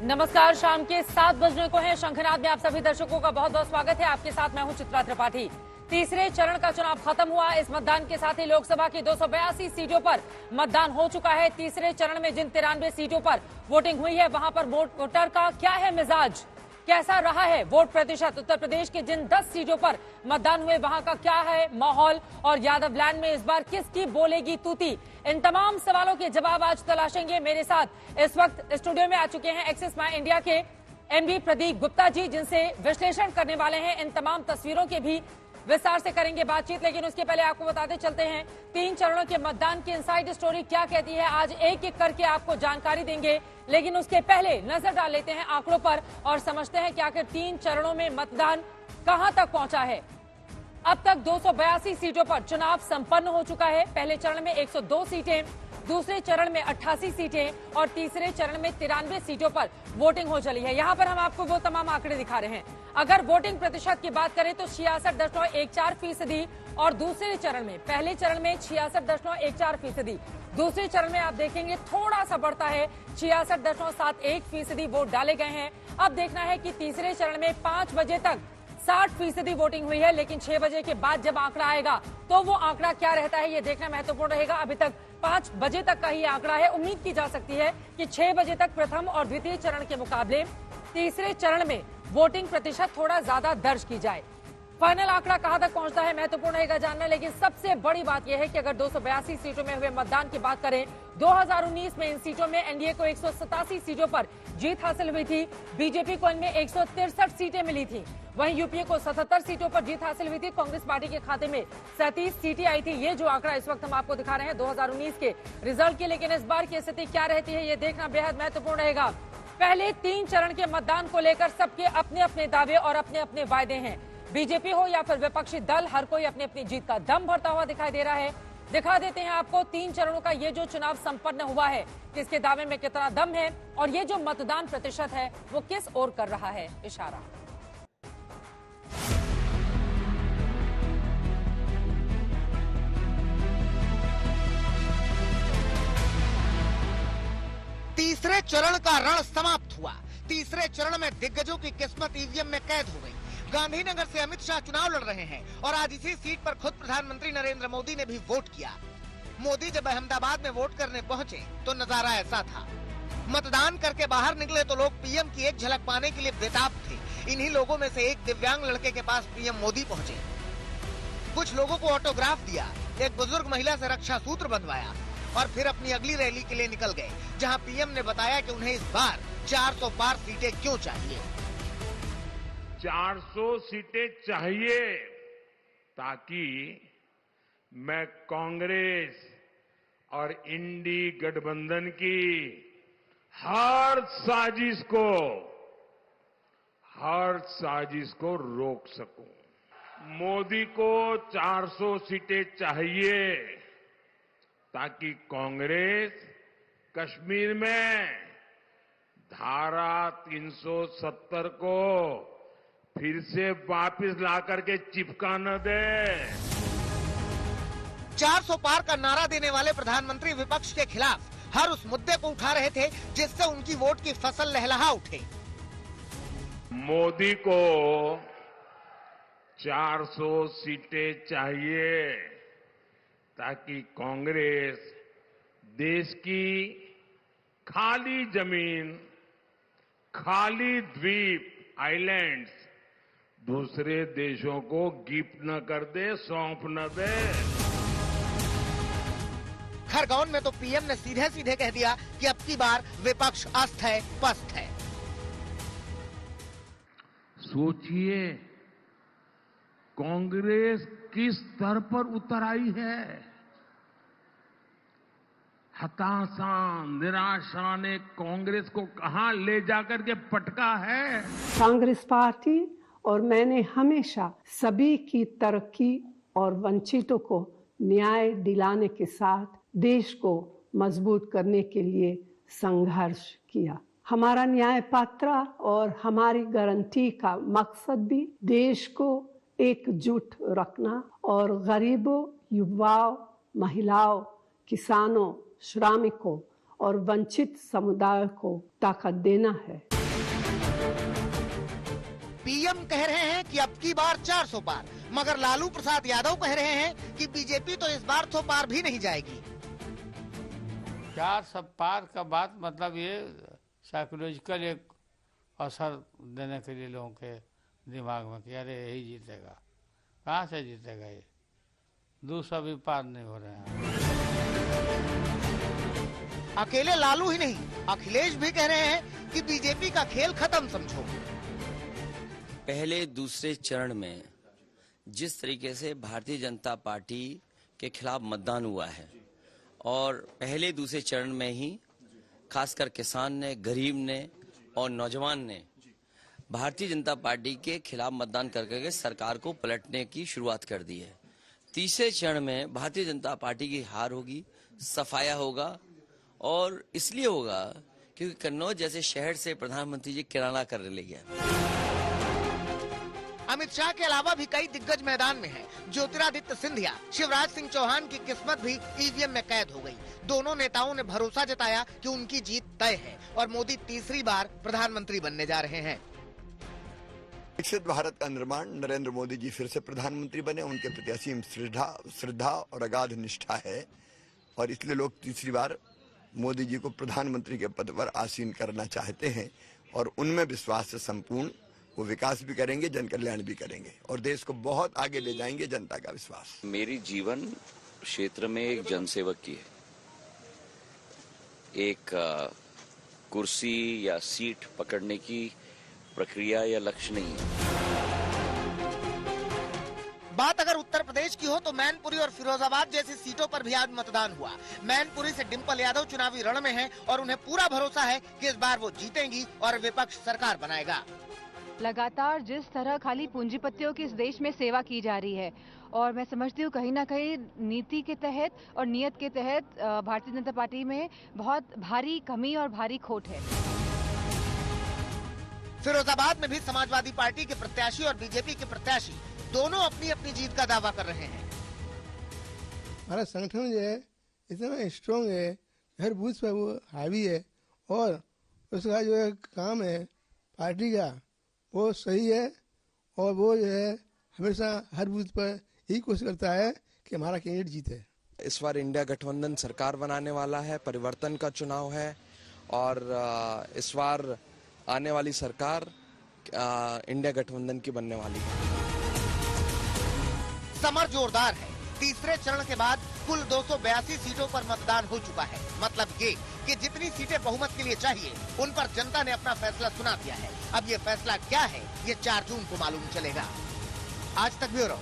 नमस्कार, शाम के 7 बजने को है। शंखनाद में आप सभी दर्शकों का बहुत बहुत स्वागत है। आपके साथ मैं हूं चित्रा त्रिपाठी। तीसरे चरण का चुनाव खत्म हुआ। इस मतदान के साथ ही लोकसभा की 282 सीटों पर मतदान हो चुका है। तीसरे चरण में जिन 93 सीटों पर वोटिंग हुई है, वहां पर वोटर का क्या है मिजाज, कैसा रहा है वोट प्रतिशत। उत्तर प्रदेश के जिन 10 सीटों पर मतदान हुए, वहां का क्या है माहौल, और यादव लैंड में इस बार किसकी बोलेगी तूती। इन तमाम सवालों के जवाब आज तलाशेंगे। मेरे साथ इस वक्त स्टूडियो में आ चुके हैं एक्सिस माई इंडिया के एमडी प्रदीप गुप्ता जी, जिनसे विश्लेषण करने वाले हैं। इन तमाम तस्वीरों के भी विस्तार से करेंगे बातचीत, लेकिन उसके पहले आपको बताते चलते हैं 3 चरणों के मतदान की इनसाइड स्टोरी क्या कहती है। आज एक एक करके आपको जानकारी देंगे, लेकिन उसके पहले नजर डाल लेते हैं आंकड़ों पर और समझते हैं कि आखिर 3 चरणों में मतदान कहां तक पहुंचा है। अब तक 282 सीटों पर चुनाव संपन्न हो चुका है। पहले चरण में 102 सीटें, दूसरे चरण में 88 सीटें और तीसरे चरण में 93 सीटों पर वोटिंग हो चली है। यहाँ पर हम आपको वो तमाम आंकड़े दिखा रहे हैं। अगर वोटिंग प्रतिशत की बात करें तो 66.14%, और दूसरे चरण में, पहले चरण में 66.14%, दूसरे चरण में आप देखेंगे थोड़ा सा बढ़ता है, 66.71% वोट डाले गए हैं। अब देखना है कि तीसरे चरण में 5 बजे तक 60% वोटिंग हुई है, लेकिन 6 बजे के बाद जब आंकड़ा आएगा तो वो आंकड़ा क्या रहता है, ये देखना महत्वपूर्ण रहेगा। अभी तक 5 बजे तक का ही आंकड़ा है। उम्मीद की जा सकती है कि 6 बजे तक प्रथम और द्वितीय चरण के मुकाबले तीसरे चरण में वोटिंग प्रतिशत थोड़ा ज्यादा दर्ज की जाए। फाइनल आंकड़ा कहां तक पहुंचता है महत्वपूर्ण रहेगा जानना, लेकिन सबसे बड़ी बात यह है कि अगर 282 सीटों में हुए मतदान की बात करें, 2019 में इन सीटों में एनडीए को 187 सीटों पर जीत हासिल हुई थी। बीजेपी को इनमें 163 सीटें मिली थी। वहीं यूपीए को 77 सीटों पर जीत हासिल हुई थी। कांग्रेस पार्टी के खाते में 37 सीटें आई थी। ये जो आंकड़ा इस वक्त हम आपको दिखा रहे हैं 2019 के रिजल्ट की, लेकिन इस बार की स्थिति क्या रहती है ये देखना बेहद महत्वपूर्ण रहेगा। पहले 3 चरण के मतदान को लेकर सबके अपने अपने दावे और अपने अपने वायदे हैं। बीजेपी हो या फिर विपक्षी दल, हर कोई अपनी अपनी जीत का दम भरता हुआ दिखाई दे रहा है। दिखा देते हैं आपको 3 चरणों का ये जो चुनाव संपन्न हुआ है, किसके दावे में कितना दम है, और ये जो मतदान प्रतिशत है वो किस ओर कर रहा है इशारा। तीसरे चरण का रण समाप्त हुआ। तीसरे चरण में दिग्गजों की किस्मत ईवीएम में कैद हो गई। गांधीनगर से अमित शाह चुनाव लड़ रहे हैं और आज इसी सीट पर खुद प्रधानमंत्री नरेंद्र मोदी ने भी वोट किया। मोदी जब अहमदाबाद में वोट करने पहुंचे तो नजारा ऐसा था। मतदान करके बाहर निकले तो लोग पीएम की एक झलक पाने के लिए बेताब थे। इन्हीं लोगों में से एक दिव्यांग लड़के के पास पीएम मोदी पहुंचे। कुछ लोगों को ऑटोग्राफ दिया, एक बुजुर्ग महिला से रक्षा सूत्र बंधवाया और फिर अपनी अगली रैली के लिए निकल गए, जहां पीएम ने बताया कि उन्हें इस बार 400 पार सीटें क्यों चाहिए। 400 सीटें चाहिए ताकि मैं कांग्रेस और इंडी गठबंधन की हर साजिश को रोक सकूं। मोदी को 400 सीटें चाहिए ताकि कांग्रेस कश्मीर में धारा 370 को फिर से वापस ला करके चिपका न दे। 400 पार का नारा देने वाले प्रधानमंत्री विपक्ष के खिलाफ हर उस मुद्दे को उठा रहे थे जिससे उनकी वोट की फसल लहलहा उठे। मोदी को 400 सीटें चाहिए ताकि कांग्रेस देश की खाली जमीन, खाली द्वीप, आइलैंड्स दूसरे देशों को गिफ्ट न कर दे, सौंप न दे। खरगोन में तो पीएम ने सीधे सीधे कह दिया कि अब की बार विपक्ष अस्त है, पस्त है। सोचिए कांग्रेस किस स्तर पर उतर आई है। हताशा, निराशा ने कांग्रेस को कहां ले जाकर के पटका है। कांग्रेस पार्टी और मैंने हमेशा सभी की तरक्की और वंचितों को न्याय दिलाने के साथ देश को मजबूत करने के लिए संघर्ष किया। हमारा न्याय पात्र और हमारी गारंटी का मकसद भी देश को एकजुट रखना और गरीबों, युवाओं, महिलाओं, किसानों, श्रमिकों और वंचित समुदाय को ताकत देना है। पीएम कह रहे हैं कि अब की बार 400 पार, मगर लालू प्रसाद यादव कह रहे हैं कि बीजेपी तो इस बार 100 पार भी नहीं जाएगी। 400 पार का बात मतलब ये साइकोलॉजिकल एक असर देने के लिए लोगों के दिमाग में कि अरे यही जीतेगा। कहाँ से जीतेगा ये? 200 भी पार नहीं हो रहे हैं। अकेले लालू ही नहीं, अखिलेश भी कह रहे हैं कि बीजेपी का खेल खत्म समझो। पहले दूसरे चरण में जिस तरीके से भारतीय जनता पार्टी के खिलाफ मतदान हुआ है और पहले दूसरे चरण में ही खासकर किसान ने, गरीब ने और नौजवान ने भारतीय जनता पार्टी के खिलाफ मतदान करके सरकार को पलटने की शुरुआत कर दी है। तीसरे चरण में भारतीय जनता पार्टी की हार होगी, सफाया होगा और इसलिए होगा क्योंकि कन्नौज जैसे शहर से प्रधानमंत्री जी किराना करने लगे हैं। अमित शाह के अलावा भी कई दिग्गज मैदान में हैं। ज्योतिरादित्य सिंधिया, शिवराज सिंह चौहान की किस्मत भी ईवीएम में कैद हो गई। दोनों नेताओं ने भरोसा जताया कि उनकी जीत तय है और मोदी तीसरी बार प्रधानमंत्री बनने जा रहे हैं। विकसित भारत का निर्माण, नरेंद्र मोदी जी फिर से प्रधानमंत्री बने, उनके प्रति असीम श्रद्धा और अगाध निष्ठा है और इसलिए लोग तीसरी बार मोदी जी को प्रधानमंत्री के पद पर आसीन करना चाहते हैं और उनमें विश्वास से संपूर्ण वो विकास भी करेंगे, जन कल्याण भी करेंगे और देश को बहुत आगे ले जाएंगे। जनता का विश्वास। मेरी जीवन क्षेत्र में एक जनसेवक की है। एक कुर्सी या सीट पकड़ने की प्रक्रिया या लक्ष्य नहीं है। बात अगर उत्तर प्रदेश की हो तो मैनपुरी और फिरोजाबाद जैसी सीटों पर भी आज मतदान हुआ। मैनपुरी से डिंपल यादव चुनावी रण में हैं और उन्हें पूरा भरोसा है कि इस बार वो जीतेंगी और विपक्ष सरकार बनाएगा। लगातार जिस तरह खाली पूंजीपतियों की इस देश में सेवा की जा रही है और मैं समझती हूँ कहीं ना कहीं नीति के तहत और नियत के तहत भारतीय जनता पार्टी में बहुत भारी कमी और भारी खोट है। फिरोजाबाद में भी समाजवादी पार्टी के प्रत्याशी और बीजेपी के प्रत्याशी दोनों अपनी अपनी जीत का दावा कर रहे हैं। हमारा संगठन जो है इतना स्ट्रॉन्ग है, हर बूथ पर वो हावी है और उसका जो है काम है पार्टी का वो सही है और वो जो है हमेशा हर बूथ पर यही कोशिश करता है कि हमारा कैंडिडेट जीते। इस बार इंडिया गठबंधन सरकार बनाने वाला है, परिवर्तन का चुनाव है और इस बार आने वाली सरकार इंडिया गठबंधन की बनने वाली है। समर जोरदार है। तीसरे चरण के बाद कुल 282 सीटों पर मतदान हो चुका है। मतलब ये कि जितनी सीटें बहुमत के लिए चाहिए उन पर जनता ने अपना फैसला सुना दिया है। अब ये फैसला क्या है ये 4 जून को मालूम चलेगा। आज तक ब्यूरो।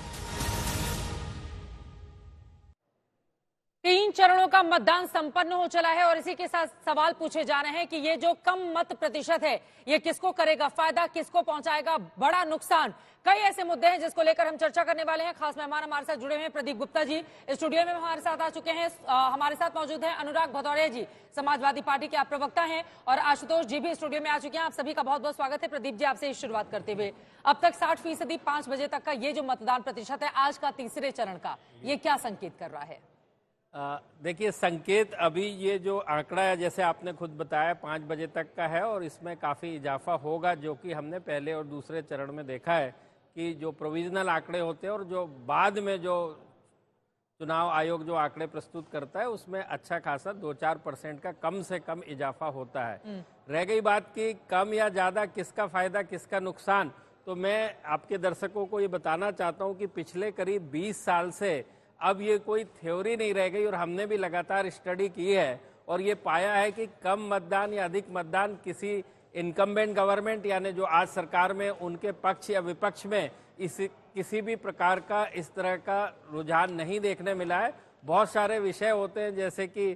3 चरणों का मतदान संपन्न हो चला है और इसी के साथ सवाल पूछे जा रहे हैं कि ये जो कम मत प्रतिशत है ये किसको करेगा फायदा, किसको पहुंचाएगा बड़ा नुकसान। कई ऐसे मुद्दे हैं जिसको लेकर हम चर्चा करने वाले हैं। खास मेहमान हमारे साथ जुड़े हुए हैं प्रदीप गुप्ता जी स्टूडियो में हमारे साथ आ चुके हैं। हमारे साथ मौजूद हैं अनुराग भदौरिया जी, समाजवादी पार्टी के आप प्रवक्ता हैं और आशुतोष जी भी स्टूडियो में आ चुके हैं। आप सभी का बहुत बहुत स्वागत है। प्रदीप जी आपसे शुरुआत करते हुए, अब तक 60% 5 बजे तक का ये जो मतदान प्रतिशत है आज का तीसरे चरण का, ये क्या संकेत कर रहा है? देखिए संकेत अभी ये जो आंकड़ा है जैसे आपने खुद बताया 5 बजे तक का है और इसमें काफ़ी इजाफा होगा, जो कि हमने पहले और दूसरे चरण में देखा है कि जो प्रोविजनल आंकड़े होते हैं और जो बाद में जो चुनाव आयोग जो आंकड़े प्रस्तुत करता है उसमें अच्छा खासा 2-4% का कम से कम इजाफा होता है। रह गई बात कि कम या ज़्यादा किसका फायदा किसका नुकसान, तो मैं आपके दर्शकों को ये बताना चाहता हूँ कि पिछले करीब 20 साल से अब ये कोई थ्योरी नहीं रह गई और हमने भी लगातार स्टडी की है और ये पाया है कि कम मतदान या अधिक मतदान किसी इनकम्बेंट गवर्नमेंट यानी जो आज सरकार में उनके पक्ष या विपक्ष में किसी भी प्रकार का इस तरह का रुझान नहीं देखने मिला है। बहुत सारे विषय होते हैं जैसे कि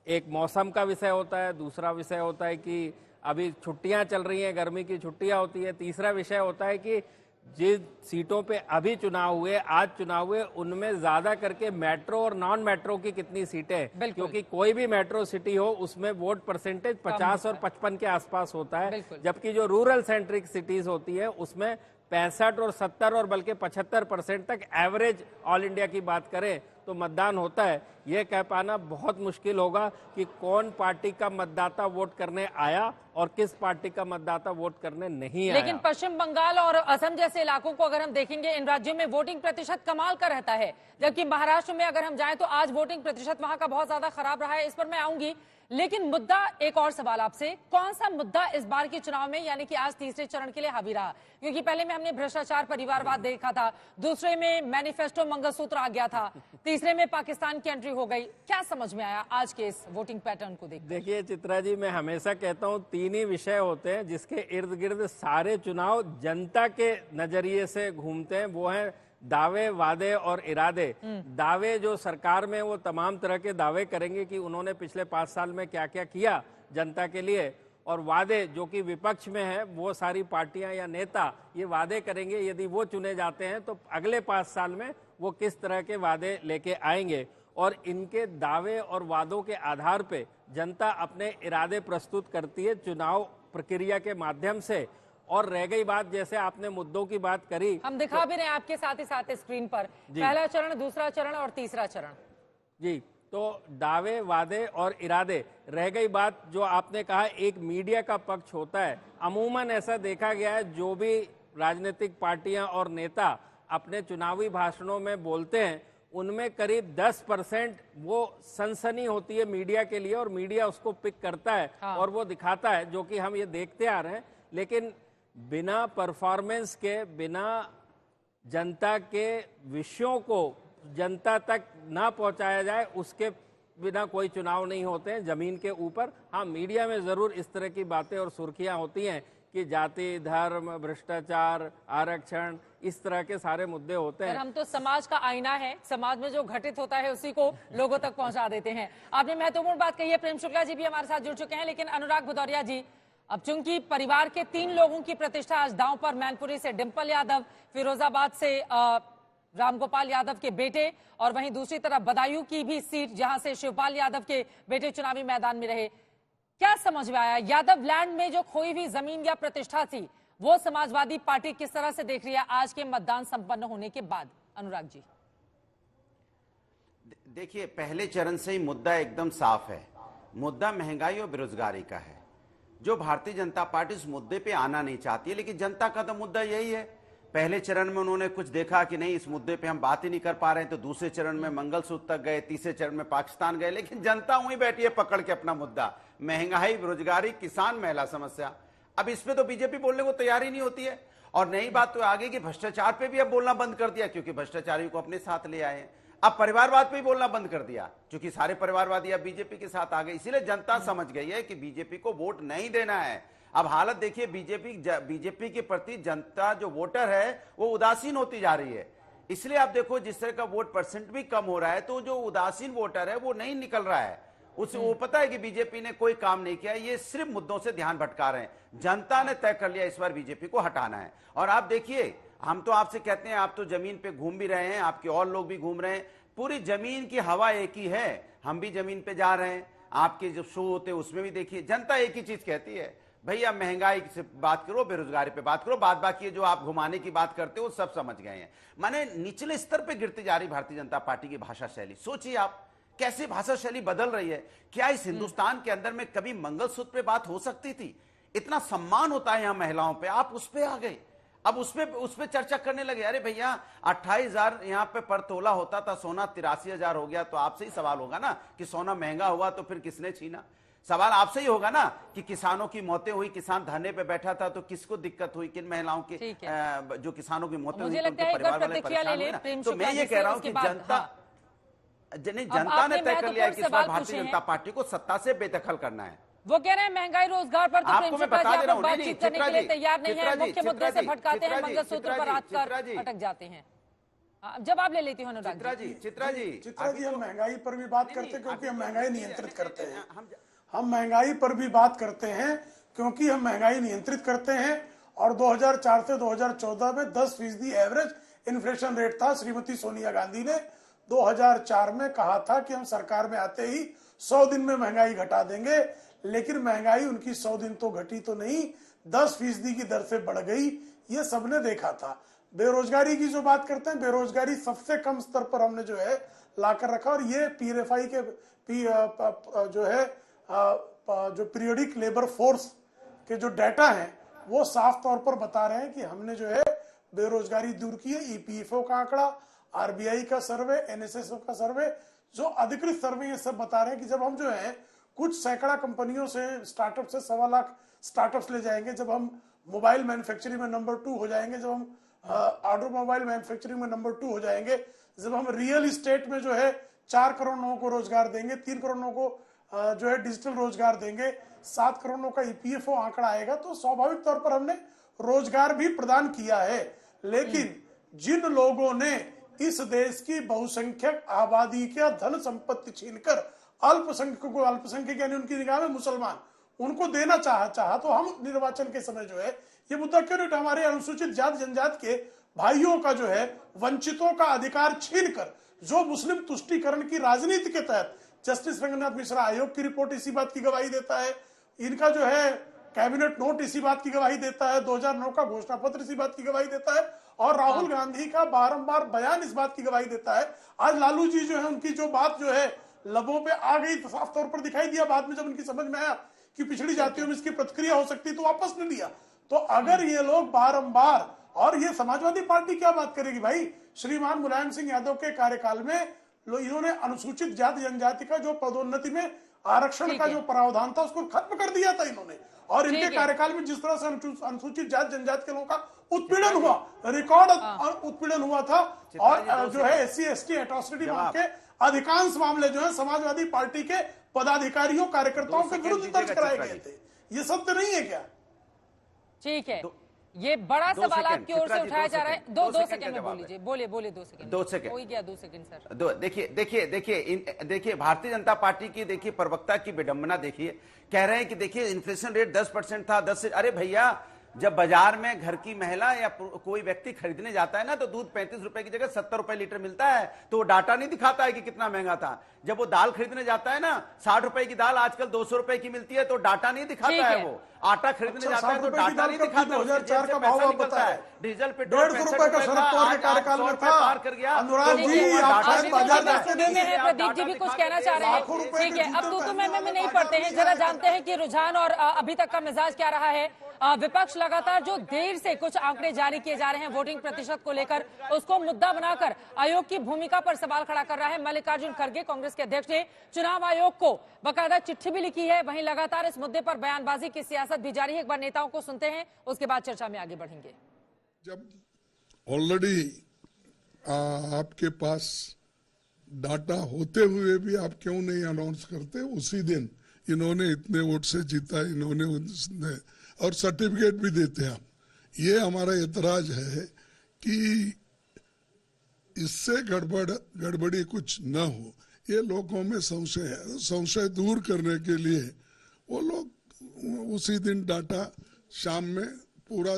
एक मौसम का विषय होता है, दूसरा विषय होता है कि अभी छुट्टियां चल रही हैं, गर्मी की छुट्टियां होती है, तीसरा विषय होता है कि जिन सीटों पे अभी चुनाव हुए, आज चुनाव हुए, उनमें ज्यादा करके मेट्रो और नॉन मेट्रो की कितनी सीटें, क्योंकि कोई भी मेट्रो सिटी हो उसमें वोट परसेंटेज 50 और 55 के आसपास होता है, जबकि जो रूरल सेंट्रिक सिटीज होती है उसमें 65 और 70 और बल्कि 75% तक एवरेज ऑल इंडिया की बात करें तो मतदान होता है। यह कह पाना बहुत मुश्किल होगा कि कौन पार्टी का मतदाता वोट करने आया और किस पार्टी का मतदाता वोट करने नहीं आया। लेकिन पश्चिम बंगाल और असम जैसे इलाकों को अगर हम देखेंगे, इन राज्यों में वोटिंग प्रतिशत कमाल का रहता है, जबकि महाराष्ट्र में अगर हम जाएं तो आज वोटिंग प्रतिशत वहां का बहुत ज्यादा खराब रहा है। इस पर मैं आऊंगी, लेकिन मुद्दा, एक और सवाल आपसे, कौन सा मुद्दा इस बार के चुनाव में यानी कि आज तीसरे चरण के लिए हावी रहा? क्योंकि पहले में हमने भ्रष्टाचार परिवारवाद देखा था, दूसरे में मैनिफेस्टो मंगलसूत्र आ गया था, तीसरे में पाकिस्तान की एंट्री हो गई। क्या समझ में आया आज के इस वोटिंग पैटर्न को देख? देखिए चित्रा जी, मैं हमेशा कहता हूं 3 ही विषय होते हैं जिसके इर्द गिर्द सारे चुनाव जनता के नजरिए से घूमते हैं। वो है दावे, वादे और इरादे। दावे जो सरकार में, वो तमाम तरह के दावे करेंगे कि उन्होंने पिछले 5 साल में क्या क्या किया जनता के लिए, और वादे जो कि विपक्ष में है, वो सारी पार्टियां या नेता ये वादे करेंगे, यदि वो चुने जाते हैं तो अगले 5 साल में वो किस तरह के वादे लेके आएंगे, और इनके दावे और वादों के आधार पे जनता अपने इरादे प्रस्तुत करती है चुनाव प्रक्रिया के माध्यम से। और रह गई बात, जैसे आपने मुद्दों की बात करी, हम दिखा भी रहे हैं आपके साथ ही साथ स्क्रीन पर, पहला चरण, दूसरा चरण और तीसरा चरण। जी, तो दावे, वादे और इरादे। रह गई बात जो आपने कहा, एक मीडिया का पक्ष होता है। अमूमन ऐसा देखा गया है, जो भी राजनीतिक पार्टियां और नेता अपने चुनावी भाषणों में बोलते हैं, उनमें करीब 10% वो सनसनी होती है मीडिया के लिए, और मीडिया उसको पिक करता है और वो दिखाता है, जो कि हम ये देखते आ रहे हैं। लेकिन बिना परफॉर्मेंस के, बिना जनता के विषयों को जनता तक ना पहुंचाया जाए, उसके बिना कोई चुनाव नहीं होते हैं जमीन के ऊपर। हाँ, मीडिया में जरूर इस तरह की बातें और सुर्खियां होती हैं कि जाति, धर्म, भ्रष्टाचार, आरक्षण, इस तरह के सारे मुद्दे होते हैं। हम तो समाज का आईना है, समाज में जो घटित होता है उसी को लोगों तक पहुंचा देते हैं। आपने महत्वपूर्ण बात कही है। प्रेम शुक्ला जी भी हमारे साथ जुड़ चुके हैं, लेकिन अनुराग भदौरिया जी, अब चूंकि परिवार के 3 लोगों की प्रतिष्ठा आज दांव पर, मैनपुरी से डिंपल यादव, फिरोजाबाद से रामगोपाल यादव के बेटे, और वहीं दूसरी तरफ बदायूं की भी सीट जहां से शिवपाल यादव के बेटे चुनावी मैदान में रहे, क्या समझ में आया? यादव लैंड में जो खोई हुई जमीन या प्रतिष्ठा थी, वो समाजवादी पार्टी किस तरह से देख रही है आज के मतदान संपन्न होने के बाद? अनुराग जी, देखिए, पहले चरण से ही मुद्दा एकदम साफ है। मुद्दा महंगाई और बेरोजगारी का है, जो भारतीय जनता पार्टी उस मुद्दे पे आना नहीं चाहती है। लेकिन जनता का तो मुद्दा यही है। पहले चरण में उन्होंने कुछ देखा कि नहीं, इस मुद्दे पे हम बात ही नहीं कर पा रहे हैं, तो दूसरे चरण में मंगलसूत्र तक गए, तीसरे चरण में पाकिस्तान गए। लेकिन जनता वहीं बैठी है पकड़ के अपना मुद्दा, महंगाई, बेरोजगारी, किसान, महिला समस्या। अब इस पे तो बीजेपी बोलने को तैयार ही नहीं होती है। और नई बात तो आगे कि भ्रष्टाचार पे भी अब बोलना बंद कर दिया, क्योंकि भ्रष्टाचारियों को अपने साथ ले आए हैं। अब परिवारवाद पे भी बोलना बंद कर दिया, क्योंकि सारे परिवारवादी अब बीजेपी के साथ आ गए। इसीलिए जनता समझ गई है कि बीजेपी को वोट नहीं देना है। अब हालत देखिए, बीजेपी के प्रति जनता जो वोटर है वो उदासीन होती जा रही है। इसलिए आप देखो, जिस तरह का वोट परसेंट भी कम हो रहा है, तो जो उदासीन वोटर है वो नहीं निकल रहा है। उसे वो पता है कि बीजेपी ने कोई काम नहीं किया, ये सिर्फ मुद्दों से ध्यान भटका रहे हैं। जनता ने तय कर लिया इस बार बीजेपी को हटाना है। और आप देखिए, हम तो आपसे कहते हैं, आप तो जमीन पे घूम भी रहे हैं, आपके और लोग भी घूम रहे हैं, पूरी जमीन की हवा एक ही है। हम भी जमीन पे जा रहे हैं, आपके जो शो होते हैं उसमें भी देखिए, जनता एक ही चीज कहती है, भैया महंगाई से बात करो, बेरोजगारी पे बात करो, बात बाकी जो आप घुमाने की बात करते हो सब समझ गए हैं। माने निचले स्तर पे गिरती जा रही भारतीय जनता पार्टी की भाषा शैली। सोचिए आप, कैसे भाषा शैली बदल रही है। क्या इस हिंदुस्तान के अंदर में कभी मंगलसूत्र पे बात हो सकती थी? इतना सम्मान होता है यहाँ महिलाओं पे, आप उस पे आ गए। अब उस पे चर्चा करने लगे। अरे भैया, 28,000 यहाँ पे पर तोला होता था सोना, 83,000 हो गया। तो आपसे ही सवाल होगा ना कि सोना महंगा हुआ तो फिर किसने छीना? सवाल आपसे ही होगा ना कि किसानों की मौतें हुई, किसान धरने पे बैठा था, तो किसको दिक्कत हुई? किन महिलाओं की जो किसानों की मौतें हुई, उनके परिवार वाले परेशान हुए ना। तो मैं ये कह रहा हूँ कि जनता ने तय कर लिया है कि इस बार भारतीय जनता पार्टी को सत्ता से बेदखल करना है। वो कह रहे हैं महंगाई, रोजगार पर तो आपको मैं बता दे रहा हूँ, बातचीत करने के लिए तैयार नहीं है, मुख्य मुद्दे से भटकाते हैं, मंगलसूत्र पर आकर अटक जाते हैं। जब आप ले लेती हो चित्रा जी, हम महंगाई पर भी बात करते हैं क्योंकि हम महंगाई नियंत्रित करते हैं। हम महंगाई पर भी बात करते हैं क्योंकि हम महंगाई नियंत्रित करते हैं। और 2004 से 2014 में 10% एवरेज इन्फ्लेशन रेट था। श्रीमती सोनिया गांधी ने 2004 में कहा था कि हम सरकार में आते ही 100 दिन में महंगाई घटा देंगे, लेकिन महंगाई उनकी 100 दिन तो घटी तो नहीं, 10% की दर से बढ़ गई, ये सबने देखा था। बेरोजगारी की जो बात करते हैं, बेरोजगारी सबसे कम स्तर पर हमने जो है लाकर रखा, और ये PRFI के जो है जो पीरियडिक लेबर फोर्स के जो डाटा हैं वो साफ तौर पर बता रहे हैं कि हमने जो है बेरोजगारी दूर की है। EPFO का आंकड़ा, RBI का सर्वे, NSSO का सर्वे, जो अधिकृत सर्वे ये सब बता रहे हैं कि जब हम जो है कुछ सैकड़ा कंपनियों से, स्टार्टअप से 1.25 लाख स्टार्टअप्स ले जाएंगे, जब हम मोबाइल मैन्युफैक्चरिंग में नंबर 2 हो जाएंगे, जब हम ऑटोमोबाइल मैन्युफैक्चरिंग में नंबर 2 हो जाएंगे, जब हम रियल इस्टेट में जो है 4 करोड़ लोगों को रोजगार देंगे, 3 करोड़ लोगों को जो है डिजिटल रोजगार देंगे, 7 करोड़ लोगों का EPFO आंकड़ा आएगा, तो स्वाभाविक तौर पर हमने रोजगार भी प्रदान किया है। लेकिन जिन लोगों ने इस देश की बहुसंख्यक आबादी का धन संपत्ति छीनकर अल्पसंख्यकों को, अल्पसंख्यक यानी उनकी निगाह में मुसलमान, उनको देना चाहा तो हम निर्वाचन के समय जो है ये मुद्दा क्यों नहीं, हमारे अनुसूचित जाति जनजाति के भाइयों का जो है वंचितों का अधिकार छीनकर जो मुस्लिम तुष्टीकरण की राजनीति के तहत जस्टिस रंगनाथ मिश्रा आयोग की रिपोर्ट इसी बात की गवाही देता है, इनका जो है कैबिनेट नोट इसी बात की गवाही देता है, 2009 का घोषणा पत्र इसी बात की गवाही देता है, और राहुल गांधी का बारंबार बयान इस बात की गवाही देता है। आज लालू जी जो है उनकी जो बात जो है लबों पे आ गई तो साफ तौर पर दिखाई दिया, बाद में जब उनकी समझ में आया कि पिछड़ी जातियों में इसकी प्रतिक्रिया हो सकती तो वापस ले लिया। तो अगर ये लोग बारंबार, और ये समाजवादी पार्टी क्या बात करेगी भाई, श्रीमान मुलायम सिंह यादव के कार्यकाल में इन्होंने अनुसूचित जाति जनजाति का जो पदोन्नति में आरक्षण का जो प्रावधान था उसको खत्म कर दिया था इन्होंने, और इनके कार्यकाल में जिस तरह से अनुसूचित जाति जनजाति के लोगों का उत्पीड़न हुआ, रिकॉर्ड उत्पीड़न हुआ था, और जो है SC ST एट्रॉसिटी के अधिकांश मामले जो है समाजवादी पार्टी के पदाधिकारियों कार्यकर्ताओं के विरुद्ध दर्ज कराए गए थे। ये सत्य नहीं है क्या? ठीक है, ये बड़ा सवाल आपकी ओर से उठाया जा रहा है। दो सेकंड में बोल लीजिए, बोले 2 सेकंड। 2 सेकंड हो गया, 2 सेकंड सर। देखिए भारतीय जनता पार्टी की देखिए प्रवक्ता की विडंबना देखिए, कह रहे हैं कि देखिए इन्फ्लेशन रेट 10% था, 10 से, अरे भैया जब बाजार में घर की महिला या कोई व्यक्ति खरीदने जाता है ना तो दूध 35 रुपए की जगह 70 रुपए लीटर मिलता है, तो वो डाटा नहीं दिखाता है कि कितना महंगा था। जब वो दाल खरीदने जाता है ना, 60 रुपए की दाल आजकल 200 रुपए की मिलती है, तो डाटा नहीं दिखाता है। वो आटा खरीदने जाता है तो डाटा नहीं दिखाता, 2004 का भाव निकलता है। डीजल पेट्रोल 150 रुपए का शरद पवार के कार्यकाल में था, पार कर गया। अनुराग जी आप शायद बाजार जाते नहीं है, प्रदीप जी भी कुछ कहना चाह रहे हैं। ठीक है, अब तू मैं नहीं पढ़ते हैं, जरा जानते हैं कि रुझान और अभी तक का मिजाज क्या रहा है। विपक्ष लगातार जो देर से कुछ आंकड़े जारी किए जा रहे हैं वोटिंग प्रतिशत को लेकर, उसको मुद्दा बनाकर आयोग की भूमिका पर सवाल खड़ा कर रहा है। मल्लिकार्जुन खड़गे कांग्रेस के अध्यक्ष ने चुनाव आयोग को बाकायदा चिट्ठी भी लिखी है। वहीं लगातार इस मुद्दे पर बयानबाजी की सियासत भी जारी है। एक बार नेताओं को सुनते हैं, उसके बाद चर्चा में आगे बढ़ेंगे। जब ऑलरेडी आपके पास डाटा होते हुए भी आप क्यों नहीं अनाउंस करते? उसी दिन इन्होंने इतने वोट से जीता, इन्होंने, और सर्टिफिकेट भी देते हैं। ये हमारा एतराज है कि इससे गड़बड़ी कुछ न हो। ये लोगों में संशय है, संशय दूर करने के लिए वो लोग उसी दिन डाटा, शाम में पूरा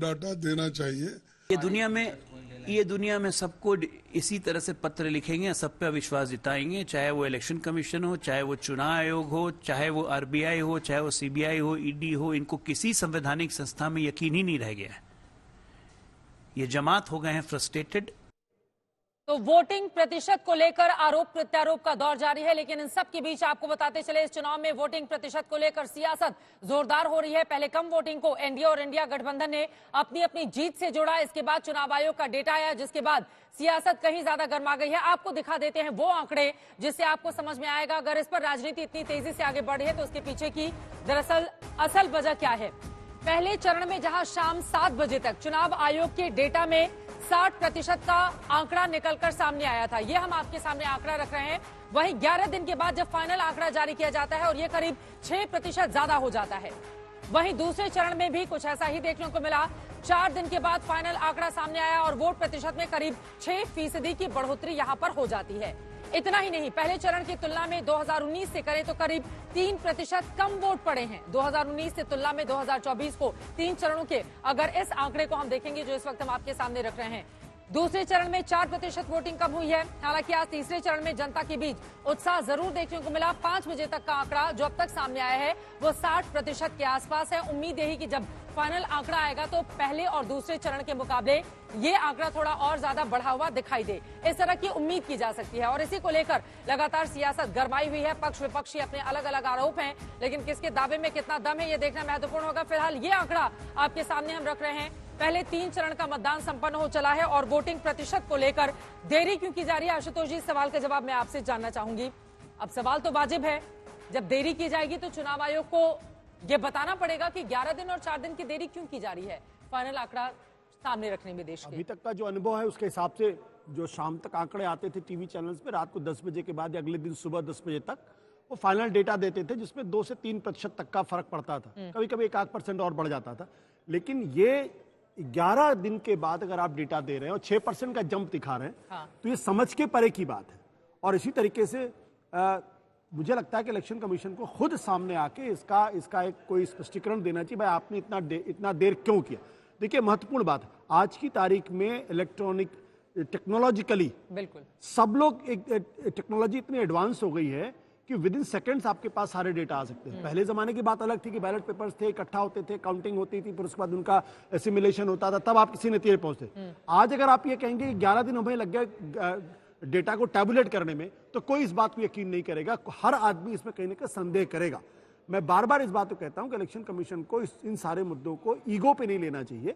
डाटा देना चाहिए। ये दुनिया में सबको इसी तरह से पत्र लिखेंगे, सब पे विश्वास जिताएंगे, चाहे वो इलेक्शन कमीशन हो, चाहे वो चुनाव आयोग हो, चाहे वो RBI हो, चाहे वो CBI हो, ED हो। इनको किसी संवैधानिक संस्था में यकीन ही नहीं रह गया है। ये जमात हो गए हैं फ्रस्ट्रेटेड। तो वोटिंग प्रतिशत को लेकर आरोप प्रत्यारोप का दौर जारी है, लेकिन इन सब के बीच आपको बताते चले इस चुनाव में वोटिंग प्रतिशत को लेकर सियासत जोरदार हो रही है। पहले कम वोटिंग को एनडीए और इंडिया गठबंधन ने अपनी जीत से जोड़ा। इसके बाद चुनाव आयोग का डेटा आया, जिसके बाद सियासत कहीं ज्यादा गर्मा गई है। आपको दिखा देते हैं वो आंकड़े जिससे आपको समझ में आएगा अगर इस पर राजनीति इतनी तेजी से आगे बढ़ रही है तो उसके पीछे की दरअसल असल वजह क्या है। पहले चरण में जहां शाम 7 बजे तक चुनाव आयोग के डेटा में 60% का आंकड़ा निकलकर सामने आया था, ये हम आपके सामने आंकड़ा रख रहे हैं। वहीं 11 दिन के बाद जब फाइनल आंकड़ा जारी किया जाता है और ये करीब 6% ज्यादा हो जाता है। वहीं दूसरे चरण में भी कुछ ऐसा ही देखने को मिला। 4 दिन के बाद फाइनल आंकड़ा सामने आया और वोट प्रतिशत में करीब 6% की बढ़ोतरी यहां पर हो जाती है। इतना ही नहीं, पहले चरण की तुलना में 2019 से करें तो करीब 3% कम वोट पड़े हैं। 2019 से तुलना में 2024 को 3 चरणों के अगर इस आंकड़े को हम देखेंगे जो इस वक्त हम आपके सामने रख रहे हैं, दूसरे चरण में 4% वोटिंग कम हुई है। हालांकि आज तीसरे चरण में जनता के बीच उत्साह जरूर देखने को मिला। 5 बजे तक का आंकड़ा जो अब तक सामने आया है वो 60% के आसपास है। उम्मीद यही कि जब फाइनल आंकड़ा आएगा तो पहले और दूसरे चरण के मुकाबले ये आंकड़ा थोड़ा और ज्यादा बढ़ा हुआ दिखाई दे, इस तरह की उम्मीद की जा सकती है। और इसी को लेकर लगातार सियासत गरमाई हुई है। पक्ष विपक्षी अपने अलग अलग आरोप हैं, लेकिन किसके दावे में कितना दम है ये देखना महत्वपूर्ण होगा। फिलहाल ये आंकड़ा आपके सामने हम रख रहे हैं। पहले 3 चरण का मतदान संपन्न हो चला है और वोटिंग प्रतिशत को लेकर देरी क्यों की जा रही है, आशुतोष जी, सवाल का जवाब मैं आपसे जानना चाहूंगी। अब सवाल तो वाजिब है, जब देरी की जाएगी तो चुनाव आयोग को ये बताना पड़ेगा कि 11 दिन और 4 दिन की देरी क्यों की जा रही है फाइनल आंकड़ा सामने रखने में देश के। अभी तक का जो अनुभव है उसके हिसाब से जो शाम तक आंकड़े आते थे टीवी चैनल्स पे, रात को 10 बजे के बाद या अगले दिन सुबह 10 बजे तक वो फाइनल डेटा देते थे, जिसमें 2 से 3% तक का फर्क पड़ता था। कभी कभी 1-8% और बढ़ जाता था। लेकिन ये 11 दिन के बाद अगर आप डेटा दे रहे हैं और 6% का जंप दिखा रहे हैं, तो ये समझ के परे की बात है। और इसी तरीके से मुझे लगता है कि इलेक्शन कमीशन को खुद सामने आके इसका एक कोई स्पष्टीकरण देना चाहिए, भाई आपने इतना देर क्यों किया। देखिए, महत्वपूर्ण बात है, आज की तारीख में इलेक्ट्रॉनिक टेक्नोलॉजिकली बिल्कुल सब लोग टेक्नोलॉजी इतनी एडवांस हो गई है कि विद इन सेकंड्स आपके पास सारे डेटा आ सकते हैं। पहले जमाने की बात अलग थी कि बैलेट पेपर्स थे, इकट्ठा होते थे, काउंटिंग होती थी, फिर उसके बाद उनका सिमुलेशन होता था, तब आप किसी नतीजे पहुंचते। आज अगर आप ये कहेंगे कि 11 दिन हमें लग गया डेटा को टैबुलेट करने में, तो कोई इस बात को यकीन नहीं करेगा। हर आदमी इसमें कहीं ना कहीं संदेह करेगा। मैं बार बार इस बात को कहता हूं कि इलेक्शन कमीशन को इन सारे मुद्दों को ईगो पे नहीं लेना चाहिए,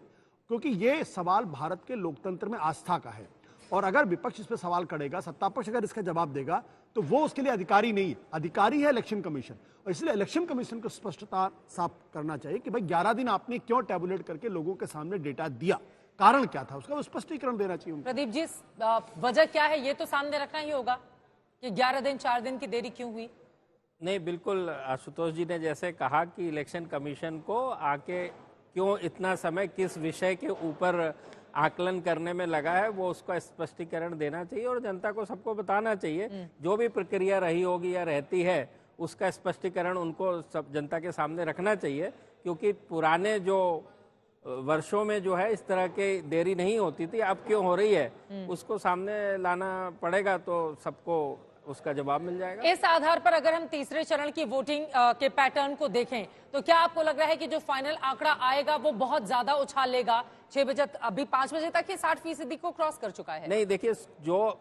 क्योंकि ये सवाल भारत के लोकतंत्र में आस्था का है। और अगर विपक्ष इस पर सवाल करेगा, सत्ता पक्ष अगर इसका जवाब देगा, तो वो उसके लिए अधिकारी नहीं है, अधिकारी है इलेक्शन कमीशन। और इसलिए इलेक्शन कमीशन को स्पष्टता साफ करना चाहिए कि भाई 11 दिन आपने क्यों टैबुलेट करके लोगों के सामने डेटा दिया, कारण क्या था, उसका स्पष्टीकरण देना चाहिए। प्रदीप जी, वजह क्या है ये तो सामने रखना ही होगा कि 11 दिन 4 दिन की देरी क्यों हुई। नहीं, बिल्कुल आशुतोष जी ने जैसे कहा कि इलेक्शन कमीशन को आके क्यों इतना समय किस विषय के ऊपर आकलन करने में लगा है, वो उसका स्पष्टीकरण देना चाहिए और जनता को सबको बताना चाहिए। जो भी प्रक्रिया रही होगी या रहती है उसका स्पष्टीकरण उनको सब जनता के सामने रखना चाहिए, क्योंकि पुराने जो वर्षों में जो है इस तरह की देरी नहीं होती थी, अब क्यों हो रही है उसको सामने लाना पड़ेगा, तो सबको उसका जवाब मिल जाएगा। इस आधार पर अगर हम तीसरे चरण की वोटिंग के पैटर्न को देखें, तो क्या आपको लग रहा है कि जो फाइनल आंकड़ा आएगा वो बहुत ज्यादा उछाल लेगा? 6 बजे, अभी 5 बजे तक ही 60% को क्रॉस कर चुका है। नहीं, देखिए, जो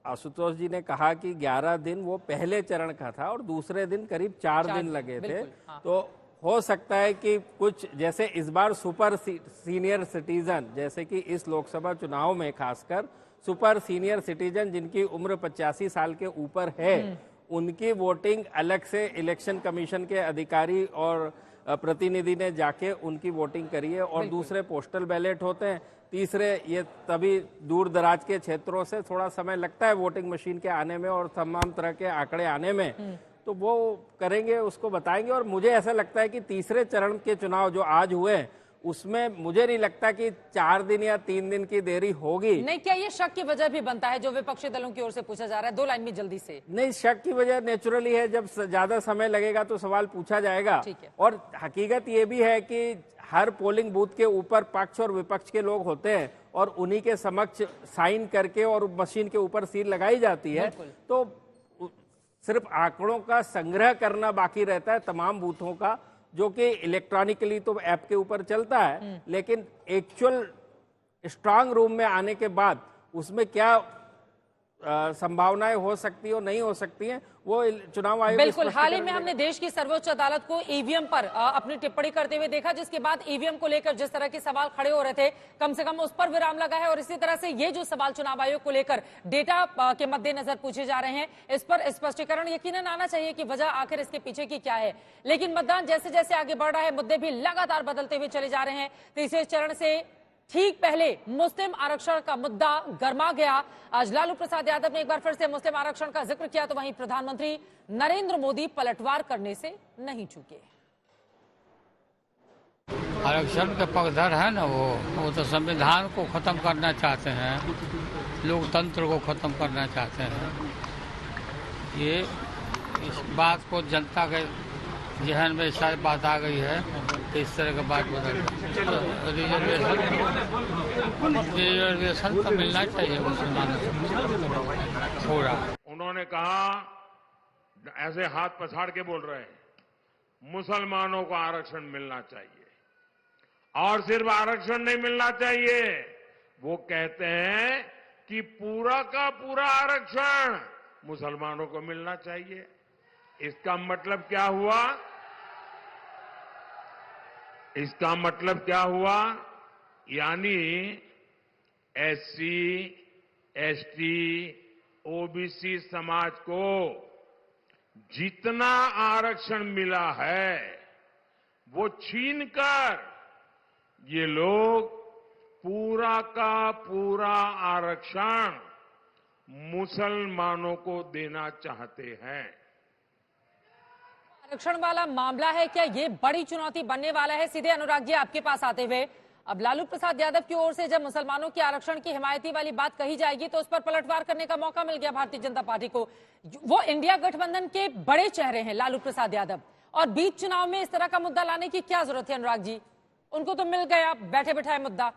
आशुतोष जी ने कहा कि 11 दिन वो पहले चरण का था और दूसरे दिन करीब 4 दिन लगे थे, तो हो सकता है कि कुछ जैसे इस बार सुपर सीनियर सिटीजन, जैसे कि इस लोकसभा चुनाव में खासकर सुपर सीनियर सिटीजन जिनकी उम्र 85 साल के ऊपर है, उनकी वोटिंग अलग से इलेक्शन कमीशन के अधिकारी और प्रतिनिधि ने जाके उनकी वोटिंग करी है। और दूसरे पोस्टल बैलेट होते हैं, तीसरे ये तभी दूर दराज के क्षेत्रों से थोड़ा समय लगता है वोटिंग मशीन के आने में और तमाम तरह के आंकड़े आने में, तो वो करेंगे, उसको बताएंगे। और मुझे ऐसा लगता है कि तीसरे चरण के चुनाव जो आज हुए उसमें मुझे नहीं लगता कि 4 दिन या 3 दिन की देरी होगी। नहीं, क्या ये शक की वजह भी बनता है जो विपक्षी दलों की ओर से पूछा जा रहा है? 2 लाइन में जल्दी से। नहीं, शक की वजह नेचुरली है, जब ज्यादा समय लगेगा तो सवाल पूछा जाएगा। और हकीकत ये भी है कि हर पोलिंग बूथ के ऊपर पक्ष और विपक्ष के लोग होते हैं और उन्हीं के समक्ष साइन करके और मशीन के ऊपर सील लगाई जाती है, तो सिर्फ आंकड़ों का संग्रह करना बाकी रहता है तमाम बूथों का, जो कि इलेक्ट्रॉनिकली तो ऐप के ऊपर चलता है, लेकिन एक्चुअल स्ट्रांग रूम में आने के बाद उसमें क्या संभावनाएं हो सकती और नहीं हो सकती हैं, वो चुनाव आयोग बिल्कुल। हाल ही में हमने देश की सर्वोच्च अदालत को ईवीएम पर अपनी टिप्पणी करते हुए देखा, जिसके बाद ईवीएम को लेकर जिस तरह के सवाल खड़े हो रहे थे, कम से कम उस पर विराम लगा है। और इसी तरह से ये जो सवाल चुनाव आयोग को लेकर डेटा के मद्देनजर पूछे जा रहे हैं, इस पर स्पष्टीकरण यकीनन आना चाहिए कि वजह आखिर इसके पीछे की क्या है। लेकिन मतदान जैसे जैसे आगे बढ़ रहा है, मुद्दे भी लगातार बदलते हुए चले जा रहे हैं। तीसरे चरण से ठीक पहले मुस्लिम आरक्षण का मुद्दा गर्मा गया। आज लालू प्रसाद यादव ने एक बार फिर से मुस्लिम आरक्षण का जिक्र किया, तो वहीं प्रधानमंत्री नरेंद्र मोदी पलटवार करने से नहीं चूके। आरक्षण के पक्षधर है ना, वो तो संविधान को खत्म करना चाहते हैं, लोकतंत्र को खत्म करना चाहते हैं। ये इस बात को जनता के जहन में शायद बात आ गई है तो इस तरह का बात बदल रिजर्वेशन तो मिलना चाहिए मुसलमानों को पूरा। उन्होंने कहा, ऐसे हाथ पछाड़ के बोल रहे हैं, मुसलमानों को आरक्षण मिलना चाहिए और सिर्फ आरक्षण नहीं मिलना चाहिए, वो कहते हैं कि पूरा का पूरा आरक्षण मुसलमानों को मिलना चाहिए। इसका मतलब क्या हुआ? इसका मतलब क्या हुआ? यानी एससी, एसटी, ओबीसी समाज को जितना आरक्षण मिला है वो छीनकर ये लोग पूरा का पूरा आरक्षण मुसलमानों को देना चाहते हैं। आरक्षण वाला मामला है, क्या ये बड़ी चुनौती बनने वाला है? सीधे अनुराग जी आपके पास आते हुए, अब लालू प्रसाद यादव की ओर से जब मुसलमानों के आरक्षण की हिमायती वाली बात कही जाएगी तो उस पर पलटवार करने का मौका मिल गया भारतीय जनता पार्टी को। वो इंडिया गठबंधन के बड़े चेहरे हैं लालू प्रसाद यादव, और बीच चुनाव में इस तरह का मुद्दा लाने की क्या जरूरत है अनुराग जी? उनको तो मिल गया बैठे बैठाए मुद्दा।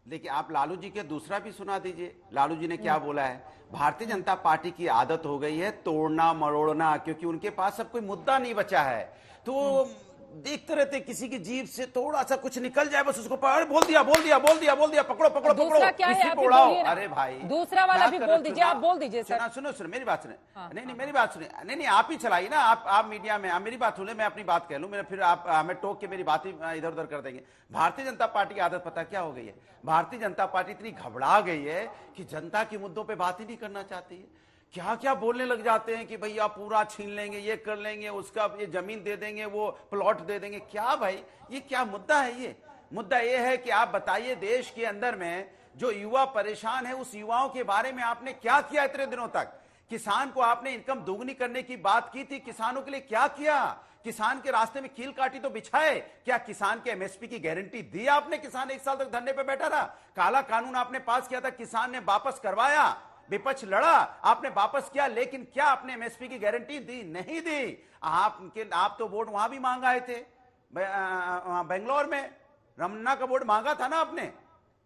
देखिए आप लालू जी के दूसरा भी सुना दीजिए। लालू जी ने क्या बोला है? भारतीय जनता पार्टी की आदत हो गई है तोड़ना मरोड़ना, क्योंकि उनके पास अब कोई मुद्दा नहीं बचा है, तो देखते रहते किसी की जीभ से थोड़ा सा कुछ निकल जाए बस उसको बोल दिया पकड़ो पकड़ो दूसरा क्या है आप उड़ाओ। अरे भाई दूसरा वाला भी बोल दीजिए, आप बोल दीजिए सर। सुनो मेरी बात सुने। नहीं मेरी बात सुने। नहीं आप ही चलाइए ना, आप मीडिया में। मेरी बात सुने, मैं अपनी बात कह लूं, मेरा फिर आप हमें टोक के मेरी बात ही इधर उधर कर देंगे। भारतीय जनता पार्टी की आदत पता क्या हो गई है? भारतीय जनता पार्टी इतनी घबरा गई है कि जनता के मुद्दों पर बात ही नहीं करना चाहती है। क्या क्या बोलने लग जाते हैं कि भैया पूरा छीन लेंगे, ये कर लेंगे, उसका ये जमीन दे देंगे, वो प्लॉट दे देंगे। क्या भाई, ये क्या मुद्दा है? ये मुद्दा ये है कि आप बताइए देश के अंदर में जो युवा परेशान है उस युवाओं के बारे में आपने क्या किया इतने दिनों तक? किसान को आपने इनकम दोगुनी करने की बात की थी, किसानों के लिए क्या किया? किसान के रास्ते में कील काटी तो बिछाए? क्या किसान के एमएसपी की गारंटी दी आपने? किसान 1 साल तक धरने पे बैठा रहा। काला कानून आपने पास किया था, किसान ने वापस करवाया, विपक्ष लड़ा, आपने वापस किया, लेकिन क्या आपने एमएसपी की गारंटी दी? नहीं दी। आप तो वोट वहां भी मांग आए थे, बेंगलोर में रमन्ना का वोट मांगा था ना आपने।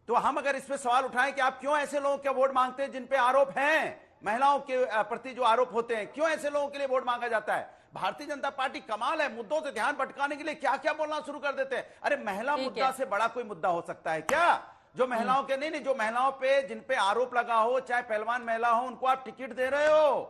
तो हम अगर इस पे सवाल उठाएं कि आप क्यों ऐसे लोगों के वोट मांगते हैं जिन पे आरोप हैं, महिलाओं के प्रति जो आरोप होते हैं, क्यों ऐसे लोगों के लिए वोट मांगा जाता है? भारतीय जनता पार्टी कमाल है, मुद्दों से ध्यान भटकाने के लिए क्या क्या बोलना शुरू कर देते हैं। अरे महिला मुद्दा से बड़ा कोई मुद्दा हो सकता है क्या? जो महिलाओं के नहीं जो महिलाओं पे जिन पे आरोप लगा हो, चाहे पहलवान महिला हो, उनको आप टिकट दे रहे हो।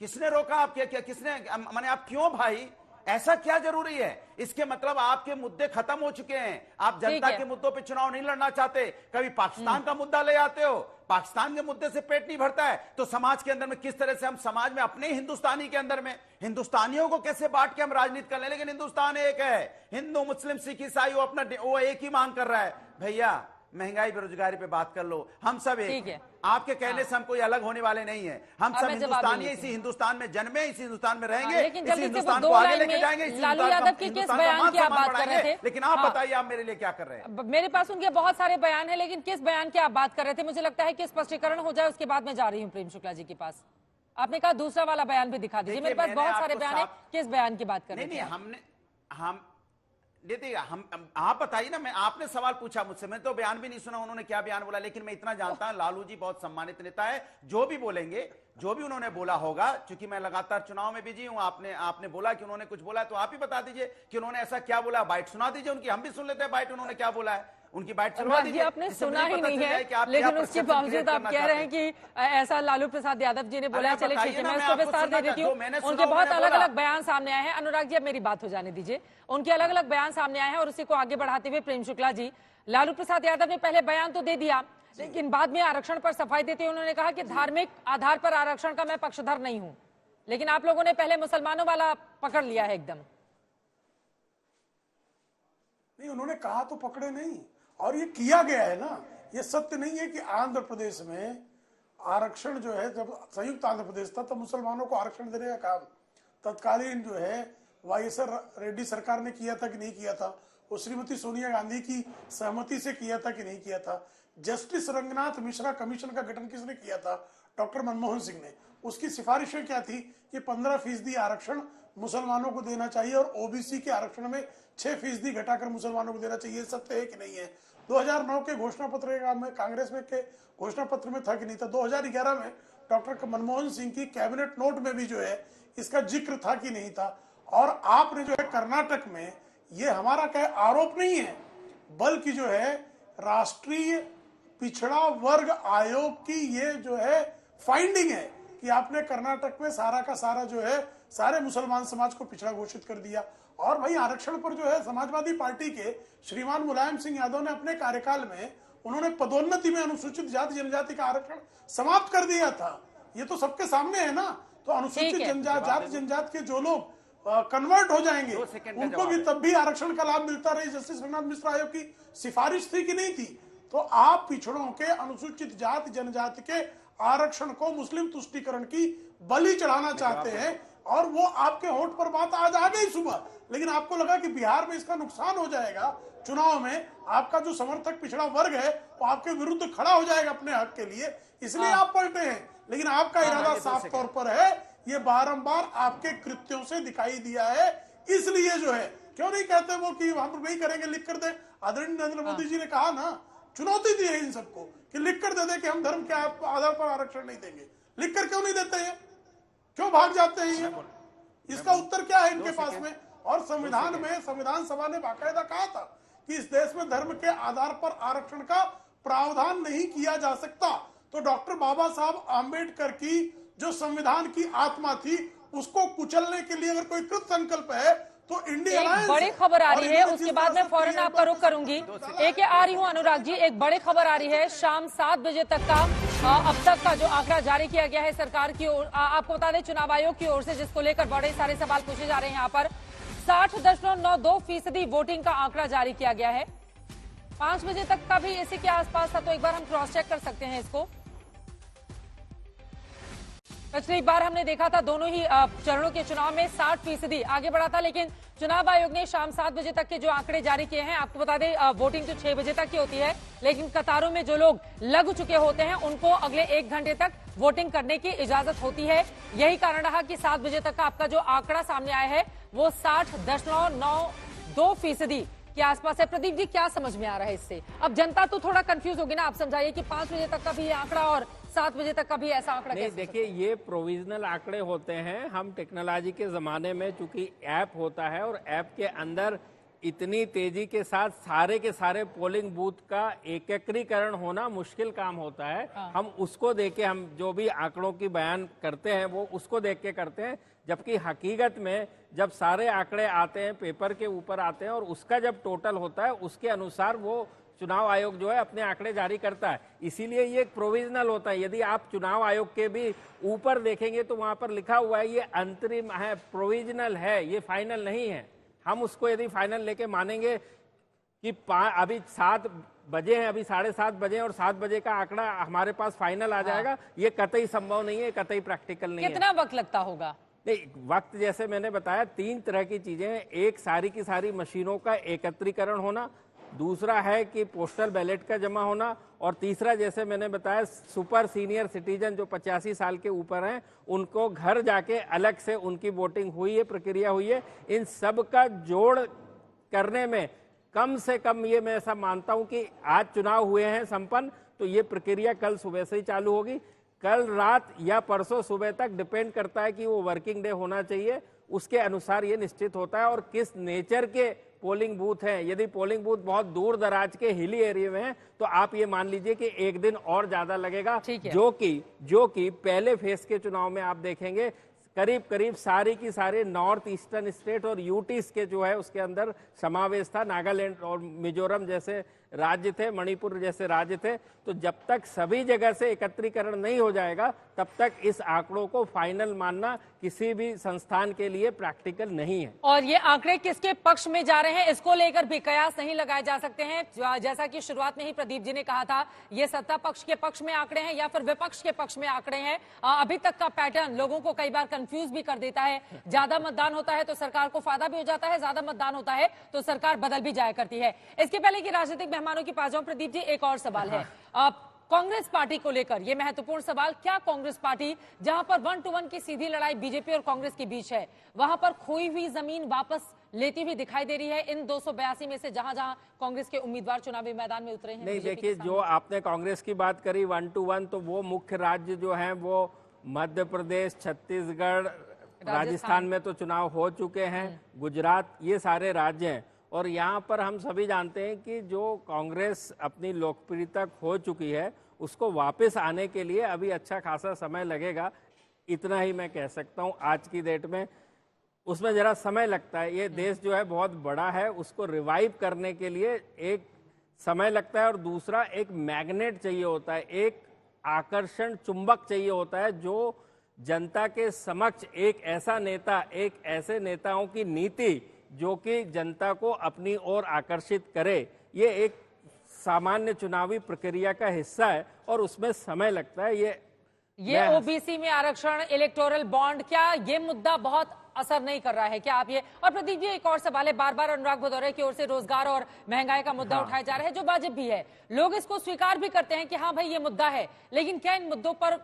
किसने रोका? आप क्या किसने माने? आप क्यों भाई, ऐसा क्या जरूरी है? इसके मतलब आपके मुद्दे खत्म हो चुके हैं, आप जनता के मुद्दों पे चुनाव नहीं लड़ना चाहते। कभी पाकिस्तान का मुद्दा ले आते हो, पाकिस्तान के मुद्दे से पेट नहीं भरता है, तो समाज के अंदर में किस तरह से हम समाज में अपने हिंदुस्तानी के अंदर में हिंदुस्तानियों को कैसे बांट के हम राजनीति कर ले? लेकिन हिंदुस्तान एक है, हिंदू मुस्लिम सिख ईसाई वो एक ही मांग कर रहा है। भैया महंगाई बेरोजगारी पे बात कर लो, हम सब एक है। आपके कहने से हम कोई अलग होने वाले नहीं है, हम सब हिंदुस्तानी है, इसी हिंदुस्तान में जन्मे, इसी हिंदुस्तान में रहेंगे, इसी हिंदुस्तान को आगे लेके जाएंगे, इसी लेकिन आप बताइए आप मेरे लिए क्या कर रहे हैं? मेरे पास उनके बहुत सारे बयान है, लेकिन किस बयान की आप बात कर रहे थे? मुझे लगता है कि स्पष्टीकरण हो जाए उसके बाद मैं जा रही हूँ प्रेम शुक्ला जी के पास। आपने कहा दूसरा वाला बयान भी दिखा दीजिए, मेरे पास बहुत सारे बयान है, किस बयान की बात कर रहे थे? आप बताइए ना। मैं आपने सवाल पूछा मुझसे, मैं तो बयान भी नहीं सुना उन्होंने क्या बयान बोला, लेकिन मैं इतना जानता हूं लालू जी बहुत सम्मानित नेता है। जो भी बोलेंगे, जो भी उन्होंने बोला होगा, क्योंकि मैं लगातार चुनाव में बिजी हूं, आपने बोला कि उन्होंने कुछ बोला है, तो आप ही बता दीजिए कि उन्होंने ऐसा क्या बोला। बाइट सुना दीजिए उनकी, हम भी सुन लेते हैं बाइट उन्होंने क्या बोला है, उनकी बाइट सुनवा दीजिए। आपने सुना ही नहीं है, लेकिन उसके बावजूद आप कह रहे हैं कि ऐसा लालू प्रसाद यादव जी ने बोला। चले ठीक है, मैं उसको विस्तार दे देती हूँ। उनके बहुत अलग अलग बयान सामने आए हैं। अनुराग जी अब मेरी बात हो जाने दीजिए। उनके अलग अलग बयान सामने आए हैं और उसी को आगे बढ़ाते हुए प्रेम शुक्ला जी, लालू प्रसाद यादव ने पहले बयान तो दे दिया, लेकिन बाद में आरक्षण पर सफाई देते हुए उन्होंने कहा कि धार्मिक आधार पर आरक्षण का मैं पक्षधर नहीं हूं, लेकिन आप लोगों ने पहले मुसलमानों वाला पकड़ लिया है एकदम। नहीं, उन्होंने कहा तो पकड़े नहीं, और ये किया गया है ना। ये सत्य नहीं है कि आंध्र प्रदेश में आरक्षण जो है, जब संयुक्त आंध्र प्रदेश था, तब मुसलमानों को आरक्षण देने का काम तत्कालीन जो है वाईएस रेड्डी सरकार ने किया था कि नहीं किया था? वो श्रीमती सोनिया गांधी की सहमति से किया था कि नहीं किया था? जस्टिस रंगनाथ मिश्रा कमीशन का गठन किसने किया था? डॉक्टर मनमोहन सिंह ने। उसकी सिफारिशें क्या थी कि 15% आरक्षण मुसलमानों को देना चाहिए और ओबीसी के आरक्षण में 6% घटाकर मुसलमानों को देना चाहिए, सत्य है कि नहीं है? 2009 के घोषणा पत्र में कांग्रेस में के घोषणा पत्र में था कि नहीं था? 2011 में डॉक्टर मनमोहन सिंह की कैबिनेट नोट में भी जो है इसका जिक्र था कि नहीं था? और आपने जो है कर्नाटक में, ये हमारा क्या आरोप नहीं है बल्कि जो है राष्ट्रीय पिछड़ा वर्ग आयोग की ये जो है फाइंडिंग है कि आपने कर्नाटक में सारा का सारा जो है सारे मुसलमान समाज को पिछड़ा घोषित कर दिया। और भाई आरक्षण पर जो है समाजवादी पार्टी के श्रीमान मुलायम सिंह यादव ने अपने कार्यकाल में उन्होंने पदोन्नति में अनुसूचित जाति जनजाति का आरक्षण समाप्त कर दिया था। ये तो सबके सामने है ना। तो अनुसूचित जाति जनजाति के जो लोग कन्वर्ट हो जाएंगे उनको भी तब भी आरक्षण का लाभ मिलता रहे। जस्टिस रघुनाथ मिश्रा आयोग की सिफारिश थी कि नहीं थी? तो आप पिछड़ों के अनुसूचित जाति जनजाति के आरक्षण को मुस्लिम तुष्टीकरण की बलि चढ़ाना चाहते हैं और वो आपके होठ पर बात आज आ गई सुबह, लेकिन आपको लगा कि बिहार में इसका नुकसान हो जाएगा, चुनाव में आपका जो समर्थक पिछड़ा वर्ग है वो आपके विरुद्ध खड़ा हो जाएगा अपने हक के लिए, इसलिए आप पलटे हैं। लेकिन आपका इरादा साफ तौर पर है, ये बारंबार आपके कृत्यों से दिखाई दिया है। इसलिए जो है क्यों नहीं कहते वो कि हम नहीं करेंगे, लिख कर दे। आदरणीय नरेंद्र मोदी जी ने कहा ना, चुनौती दी है इन सबको कि लिख कर दे दे कि हम धर्म के आधार पर आरक्षण नहीं देंगे। लिख कर क्यों नहीं देते हैं? क्यों भाग जाते हैं ये? इसका उत्तर क्या है इनके पास में? और संविधान में संविधान सभा ने बाकायदा कहा था कि इस देश में धर्म के आधार पर आरक्षण का प्रावधान नहीं किया जा सकता। तो डॉक्टर बाबा साहब आम्बेडकर की जो संविधान की आत्मा थी उसको कुचलने के लिए अगर कोई कृत संकल्प है तो इंडिया एक बड़ी खबर आ रही है, उसके बाद मैं फौरन आपका रुख करूंगी। एक आ रही हूं अनुराग जी, एक बड़ी खबर आ रही है शाम 7 बजे तक का अब तक का जो आंकड़ा जारी किया गया है सरकार की ओर। आपको बता दें चुनाव आयोग की ओर से, जिसको लेकर बड़े सारे सवाल पूछे जा रहे हैं। यहाँ पर 60.92% वोटिंग का आंकड़ा जारी किया गया है। 5 बजे तक का भी इसी के आसपास था, तो एक बार हम क्रॉस चेक कर सकते हैं इसको। पिछली बार हमने देखा था दोनों ही चरणों के चुनाव में 60% आगे बढ़ा था, लेकिन चुनाव आयोग ने शाम 7 बजे तक के जो आंकड़े जारी किए हैं, आपको बता दें वोटिंग तो 6 बजे तक की होती है, लेकिन कतारों में जो लोग लग चुके होते हैं उनको अगले 1 घंटे तक वोटिंग करने की इजाजत होती है। यही कारण रहा कि 7 बजे तक का आपका जो आंकड़ा सामने आया है वो 60.92% के आसपास है। प्रदीप जी, क्या समझ में आ रहा है इससे? अब जनता तो थोड़ा कंफ्यूज होगी ना, आप समझाइए कि 5 बजे तक का भी आंकड़ा और 7 बजे तक का भी ऐसा आंकड़ा नहीं। देखिए, ये प्रोविजनल आंकड़े होते हैं। हम टेक्नोलॉजी के जमाने में चूंकि ऐप होता है और ऐप के अंदर इतनी तेजी के साथ सारे के सारे पोलिंग बूथ का एकीकरण होना मुश्किल काम होता है। हम उसको देख के, हम जो भी आंकड़ों की बयान करते हैं वो उसको देख के करते हैं, जबकि हकीकत में जब सारे आंकड़े आते हैं पेपर के ऊपर आते हैं और उसका जब टोटल होता है उसके अनुसार वो चुनाव आयोग जो है अपने आंकड़े जारी करता है। इसीलिए ये एक प्रोविजनल होता है। यदि आप चुनाव आयोग के भी ऊपर देखेंगे तो वहां पर लिखा हुआ है ये अंतरिम है, प्रोविजनल है, ये फाइनल नहीं है। हम उसको यदि फाइनल लेके मानेंगे कि अभी 7 बजे हैं, अभी 7:30 बजे और 7 बजे का आंकड़ा हमारे पास फाइनल आ जाएगा, ये कतई संभव नहीं है, कतई प्रैक्टिकल नहीं है। कितना वक्त लगता होगा? नहीं, वक्त जैसे मैंने बताया 3 तरह की चीजें हैं। एक, सारी की सारी मशीनों का एकत्रीकरण होना, दूसरा है कि पोस्टल बैलेट का जमा होना, और तीसरा जैसे मैंने बताया सुपर सीनियर सिटीजन जो 85 साल के ऊपर हैं उनको घर जाके अलग से उनकी वोटिंग हुई है, प्रक्रिया हुई है। इन सब का जोड़ करने में कम से कम ये मैं ऐसा मानता हूं कि आज चुनाव हुए हैं संपन्न, तो ये प्रक्रिया कल सुबह से ही चालू होगी। कल रात या परसों सुबह तक डिपेंड करता है कि वो वर्किंग डे होना चाहिए, उसके अनुसार ये निश्चित होता है। और किस नेचर के पोलिंग बूथ हैं, यदि पोलिंग बूथ बहुत दूर दराज के हिली एरिया में है तो आप ये मान लीजिए कि 1 दिन और ज्यादा लगेगा, जो कि पहले फेज के चुनाव में आप देखेंगे करीब करीब सारी की सारे नॉर्थ ईस्टर्न स्टेट और यूटीज के जो है उसके अंदर समावेश था। नागालैंड और मिजोरम जैसे राज्य थे, मणिपुर जैसे राज्य थे। तो जब तक सभी जगह से एकत्रीकरण नहीं हो जाएगा तब तक इस आंकड़ों को फाइनल मानना किसी भी संस्थान के लिए प्रैक्टिकल नहीं है। और ये आंकड़े किसके पक्ष में जा रहे हैं इसको लेकर भी कयास नहीं लगाए जा सकते हैं। जैसा कि शुरुआत में ही प्रदीप जी ने कहा था, ये सत्ता पक्ष के पक्ष में आंकड़े हैं या फिर विपक्ष के पक्ष में आंकड़े हैं। अभी तक का पैटर्न लोगों को कई बार कंफ्यूज भी कर देता है। ज्यादा मतदान होता है तो सरकार को फायदा भी हो जाता है, ज्यादा मतदान होता है तो सरकार बदल भी जाया करती है। इसके पहले की राजनीतिक मेहमानों के पास जाऊं, प्रदीप जी एक और सवाल है। कांग्रेस पार्टी को लेकर ये महत्वपूर्ण सवाल, क्या कांग्रेस पार्टी जहां पर 1 to 1 की सीधी लड़ाई बीजेपी और कांग्रेस के बीच है, वहां पर खोई हुई जमीन वापस लेती हुई दिखाई दे रही है इन 282 में से जहां जहां कांग्रेस के उम्मीदवार चुनावी मैदान में उतरे हैं? नहीं, देखिए, जो आपने कांग्रेस की बात करी 1 to 1, तो वो मुख्य राज्य जो हैं वो मध्य प्रदेश, छत्तीसगढ़, राजस्थान में तो चुनाव हो चुके हैं, गुजरात, ये सारे राज्य हैं। और यहाँ पर हम सभी जानते हैं कि जो कांग्रेस अपनी लोकप्रियता खो चुकी है उसको वापस आने के लिए अभी अच्छा खासा समय लगेगा, इतना ही मैं कह सकता हूँ। आज की डेट में उसमें जरा समय लगता है। ये देश जो है बहुत बड़ा है, उसको रिवाइव करने के लिए एक समय लगता है और दूसरा एक मैग्नेट चाहिए होता है, एक आकर्षण चुंबक चाहिए होता है जो जनता के समक्ष एक ऐसा नेता, एक ऐसे नेताओं की नीति जो कि जनता को अपनी ओर आकर्षित करे। ये एक सामान्य चुनावी प्रक्रिया का हिस्सा है और उसमें समय लगता है। ये ओबीसी में आरक्षण, इलेक्टोरल बॉन्ड, क्या ये मुद्दा बहुत असर नहीं कर रहा है क्या आप ये? और प्रदीप जी, एक और सवाल है, बार बार अनुराग भदौरिया की ओर से रोजगार और महंगाई का मुद्दा उठाया जा रहा है, जो वाजिब भी है, लोग इसको स्वीकार भी करते हैं कि हाँ भाई ये मुद्दा है, लेकिन क्या इन मुद्दों पर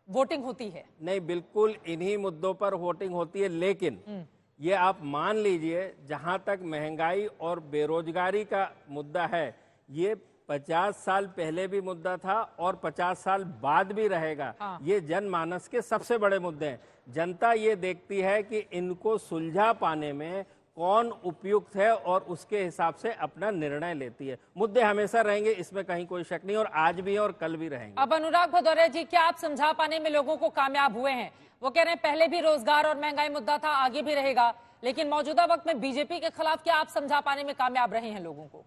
वोटिंग होती है? नहीं, बिल्कुल इन्हीं मुद्दों पर वोटिंग होती है, लेकिन ये आप मान लीजिए जहां तक महंगाई और बेरोजगारी का मुद्दा है, ये 50 साल पहले भी मुद्दा था और 50 साल बाद भी रहेगा। ये जनमानस के सबसे बड़े मुद्दे हैं। जनता ये देखती है कि इनको सुलझा पाने में कौन उपयुक्त है और उसके हिसाब से अपना निर्णय लेती है। मुद्दे हमेशा रहेंगे, इसमें कहीं कोई शक नहीं, और आज भी और कल भी रहेंगे। अब अनुराग भदौरिया जी, क्या आप समझा पाने में लोगों को कामयाब हुए हैं? वो कह रहे हैं पहले भी रोजगार और महंगाई मुद्दा था, आगे भी रहेगा, लेकिन मौजूदा वक्त में बीजेपी के खिलाफ क्या आप समझा पाने में कामयाब रहे हैं लोगों को?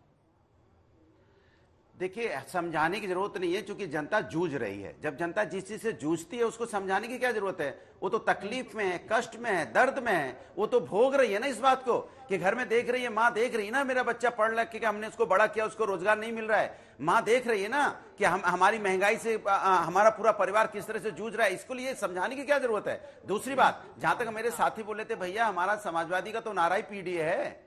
देखिए, समझाने की जरूरत नहीं है, क्योंकि जनता जूझ रही है। जब जनता जिस चीज से जूझती है उसको समझाने की क्या जरूरत है? वो तो तकलीफ में है, कष्ट में है, दर्द में है, वो तो भोग रही है ना इस बात को कि घर में देख रही है, माँ देख रही है ना, मेरा बच्चा पढ़ लिख के हमने उसको बड़ा किया, उसको रोजगार नहीं मिल रहा है। माँ देख रही है ना कि हमारी महंगाई से हमारा पूरा परिवार किस तरह से जूझ रहा है। इसको लिए समझाने की क्या जरूरत है? दूसरी बात, जहां तक मेरे साथी बोले थे, भैया हमारा समाजवादी का तो नारा ही पीडीए है,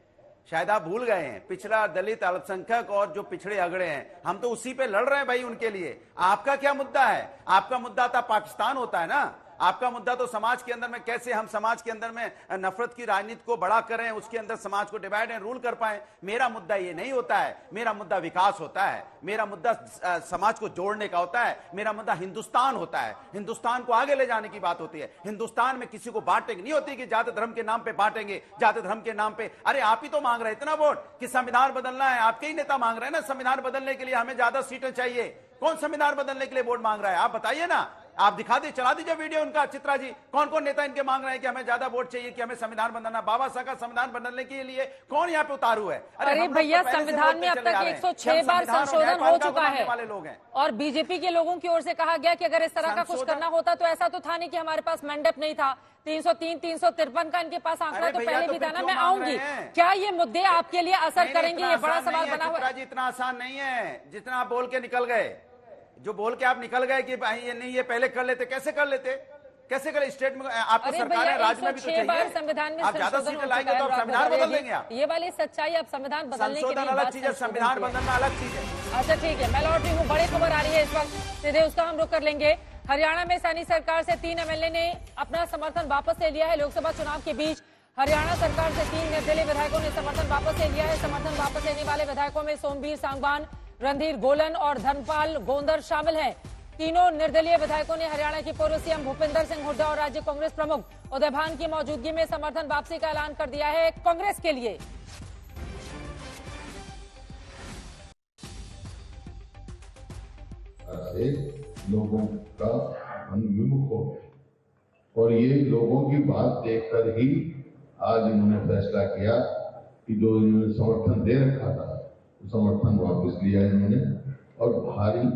शायद आप भूल गए हैं। पिछड़ा, दलित, अल्पसंख्यक और जो पिछड़े अगड़े हैं, हम तो उसी पे लड़ रहे हैं भाई उनके लिए। आपका क्या मुद्दा है? आपका मुद्दा था पाकिस्तान होता है ना, आपका मुद्दा तो समाज के अंदर में कैसे हम समाज के अंदर में नफरत की राजनीति को बड़ा करें, उसके अंदर समाज को डिवाइड एंड रूल कर पाए। मेरा मुद्दा ये नहीं होता है, मेरा मुद्दा विकास होता है, मेरा मुद्दा समाज को जोड़ने का होता है, मेरा मुद्दा हिंदुस्तान होता है, हिंदुस्तान को आगे ले जाने की बात होती है। हिंदुस्तान में किसी को बांटेंगे नहीं होती कि जाति धर्म के नाम पे बांटेंगे, जाति धर्म के नाम पे। अरे आप ही तो मांग रहे थे ना वोट कि संविधान बदलना है, आपके ही नेता मांग रहे हैं ना संविधान बदलने के लिए हमें ज्यादा सीटें चाहिए। कौन संविधान बदलने के लिए वोट मांग रहा है? आप बताइए ना, आप दिखा दीजिए, चला दीजिए वीडियो उनका। चित्रा जी, कौन कौन नेता इनके मांग रहे हैं कि हमें ज्यादा वोट चाहिए, कि हमें संविधान बदलना? बाबा साहब का संविधान बदलने के लिए कौन यहाँ पे उतारू है? अरे भैया, संविधान में अब तक 106 बार संशोधन हो चुका है और बीजेपी के लोगों की ओर से कहा गया कि अगर इस तरह का कुछ करना होता तो ऐसा तो था नहीं कि हमारे पास मैंडेट नहीं था। 303, 353 का इनके पास आंकड़ा तो पहले भी था ना। मैं आऊंगी, क्या ये मुद्दे आपके लिए असर करेंगे? ये बड़ा सवाल बना हुआ है। इतना आसान नहीं है जितना आप बोल के निकल गए। जो बोल के आप निकल गए कि भाई ये नहीं, ये पहले कर लेते, कैसे कर लेते? कैसे करें? स्टेट में आपको सरकार है, राज्य में भी तो चाहिए। संविधान में आप ज्यादा सीटें लाएंगे तो आप संविधान बदल देंगे। आप ये वाली सच्चाई, आप संविधान बदलने की संशोधन अलग चीज है, संविधान बदलना अलग चीज है। अच्छा ठीक है, मैं लौट रही हूँ। बड़ी खबर आ रही है इस वक्त, सीधे उसका हम रुख कर लेंगे। हरियाणा में सैनी सरकार से 3 एमएलए ने अपना समर्थन वापस ले लिया है। लोकसभा चुनाव के बीच हरियाणा सरकार से 3 निर्दलीय विधायकों ने समर्थन वापस ले लिया है। समर्थन वापस लेने वाले विधायकों में सोमवीर सांगवान, रणधीर गोलन और धर्मपाल गोंदर शामिल हैं। तीनों निर्दलीय विधायकों ने हरियाणा के पूर्व सीएम भूपेंद्र सिंह हुड्डा और राज्य कांग्रेस प्रमुख उदय भान की मौजूदगी में समर्थन वापसी का ऐलान कर दिया है कांग्रेस के लिए। लोगों का मन विमुख हो और ये लोगों की बात देखकर ही आज इन्होंने फैसला किया कि जो इन्होंने समर्थन दे रखा था समर्थन वापस लिया इन्होंने और भारी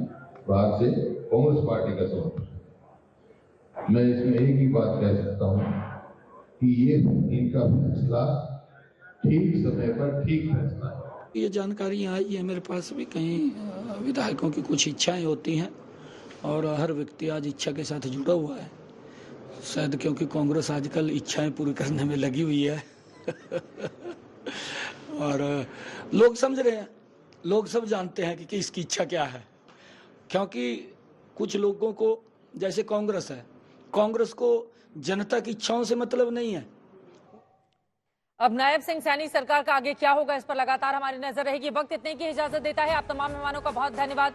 बात से कांग्रेस पार्टी का समर्थन। मैं इसमें एक ही बात कह सकता हूं कि ये इनका फैसला ठीक समय पर ठीक फैसला है। ये जानकारी आई है मेरे पास भी, कहीं विधायकों की कुछ इच्छाएं होती हैं और हर व्यक्ति आज इच्छा के साथ जुड़ा हुआ है, शायद क्योंकि कांग्रेस आजकल इच्छाएं पूरी करने में लगी हुई है और लोग समझ रहे हैं, लोग सब जानते हैं कि किसकी इच्छा क्या है क्योंकि कुछ लोगों को, जैसे कांग्रेस है, कांग्रेस को जनता की इच्छाओं से मतलब नहीं है। अब नायब सिंह सैनी सरकार का आगे क्या होगा, इस पर लगातार हमारी नजर रहेगी। वक्त इतने की इजाजत देता है। आप तमाम मेहमानों का बहुत धन्यवाद।